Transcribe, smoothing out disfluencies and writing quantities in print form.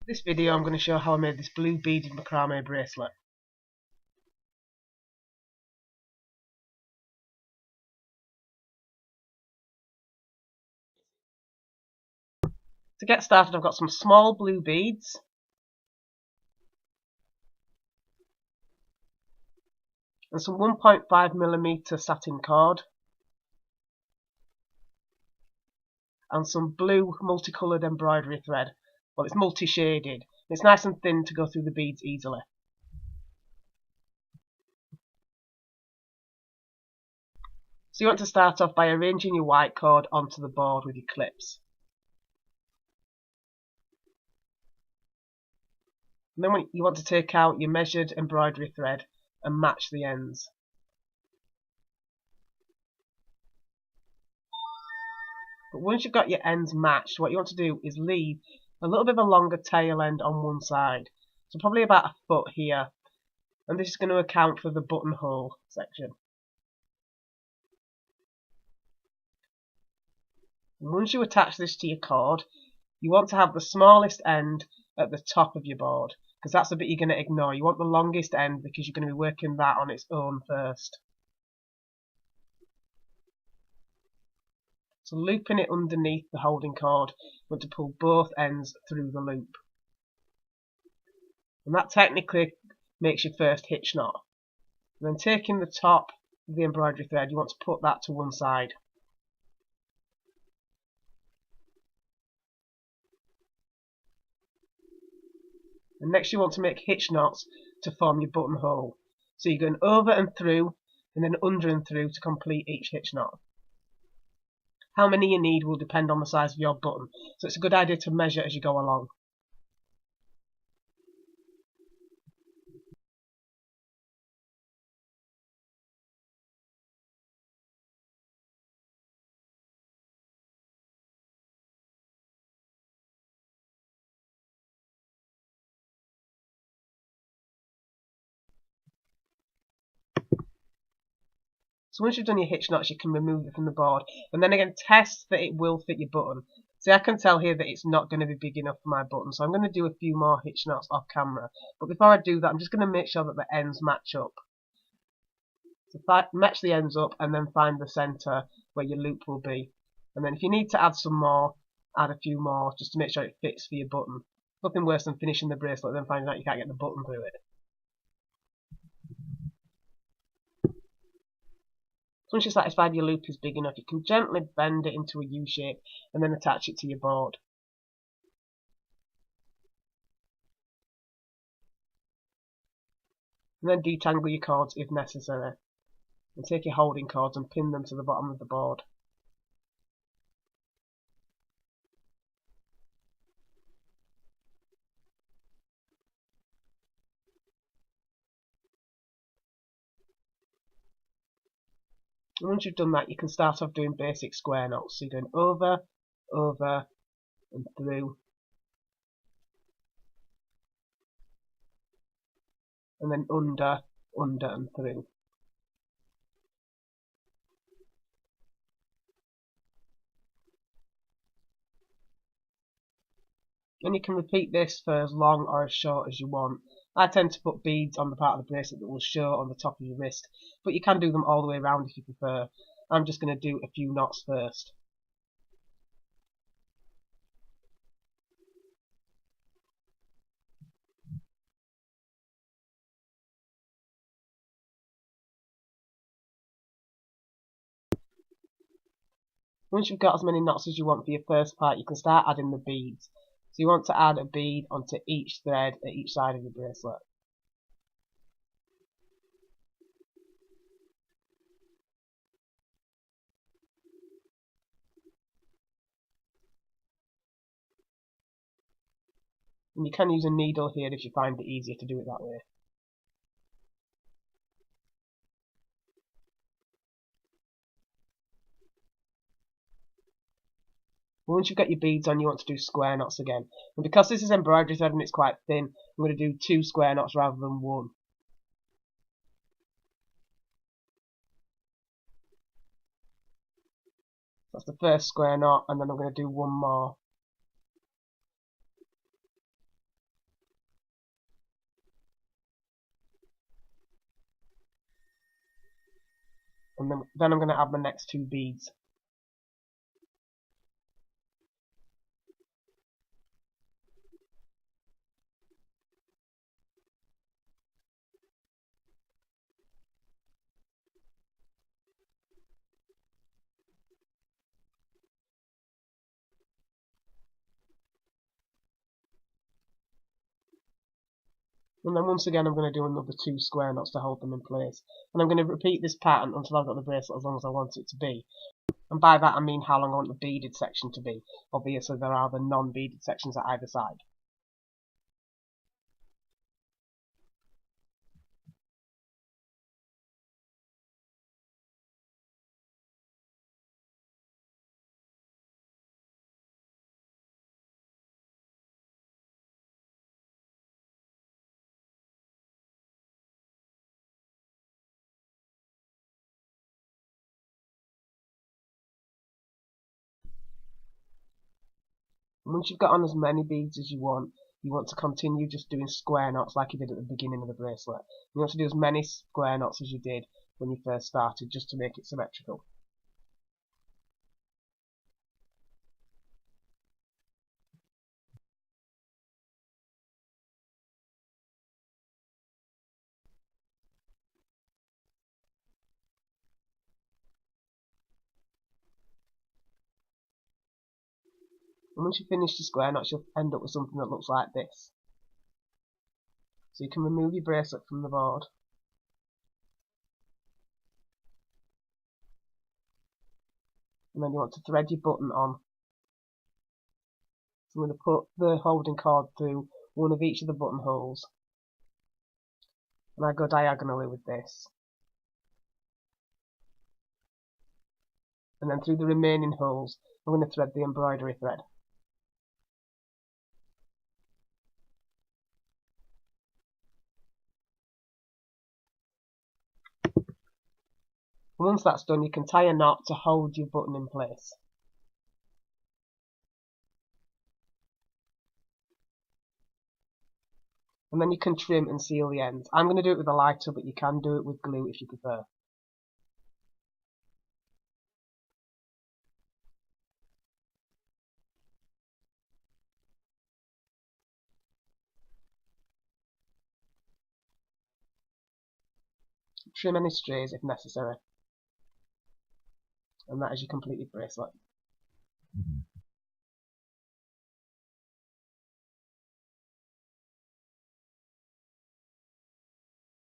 This video I'm going to show how I made this blue beaded macrame bracelet. To get started, I've got some small blue beads, and some 1.5mm satin cord, and some blue multicoloured embroidery thread. Well, it's multi-shaded. It's nice and thin to go through the beads easily. So you want to start off by arranging your white cord onto the board with your clips. And then you want to take out your measured embroidery thread and match the ends. But once you've got your ends matched, what you want to do is leave a little bit of a longer tail end on one side. So probably about a foot here. And this is going to account for the buttonhole section. And once you attach this to your cord, you want to have the smallest end at the top of your board, because that's the bit you're going to ignore. You want the longest end because you're going to be working that on its own first. So looping it underneath the holding cord, you want to pull both ends through the loop. And that technically makes your first hitch knot. And then taking the top of the embroidery thread, you want to put that to one side. And next you want to make hitch knots to form your buttonhole. So you're going over and through, and then under and through to complete each hitch knot. How many you need will depend on the size of your button, so it's a good idea to measure as you go along. So once you've done your hitch knots, you can remove it from the board, and then again test that it will fit your button. See, I can tell here that it's not going to be big enough for my button, so I'm going to do a few more hitch knots off camera. But before I do that, I'm just going to make sure that the ends match up. So match the ends up, and then find the centre where your loop will be. And then if you need to add some more, add a few more, just to make sure it fits for your button. Nothing worse than finishing the bracelet and then finding out you can't get the button through it. Once you're satisfied your loop is big enough, you can gently bend it into a U shape and then attach it to your board. And then detangle your cords if necessary. And take your holding cords and pin them to the bottom of the board. And once you've done that, you can start off doing basic square knots. So you're going over, over, and through, and then under, under, and through. And you can repeat this for as long or as short as you want. I tend to put beads on the part of the bracelet that will show on the top of your wrist, but you can do them all the way around if you prefer. I'm just going to do a few knots first. Once you've got as many knots as you want for your first part, you can start adding the beads. So you want to add a bead onto each thread at each side of your bracelet. And you can use a needle here if you find it easier to do it that way. Once you've got your beads on, you want to do square knots again. And because this is embroidery thread and it's quite thin, I'm going to do 2 square knots rather than 1. That's the first square knot, and then I'm going to do one more. And then I'm going to add my next 2 beads. And then once again I'm going to do another 2 square knots to hold them in place. And I'm going to repeat this pattern until I've got the bracelet as long as I want it to be. And by that I mean how long I want the beaded section to be. Obviously there are the non-beaded sections at either side. And once you've got on as many beads as you want to continue just doing square knots like you did at the beginning of the bracelet. You want to do as many square knots as you did when you first started, just to make it symmetrical. And once you finish the square knots, you'll end up with something that looks like this. So you can remove your bracelet from the board. And then you want to thread your button on. So I'm going to put the holding cord through one of each of the buttonholes. And I go diagonally with this. And then through the remaining holes, I'm going to thread the embroidery thread. And once that's done, you can tie a knot to hold your button in place. And then you can trim and seal the ends. I'm going to do it with a lighter, but you can do it with glue if you prefer. Trim any strays if necessary. And that is your completed bracelet.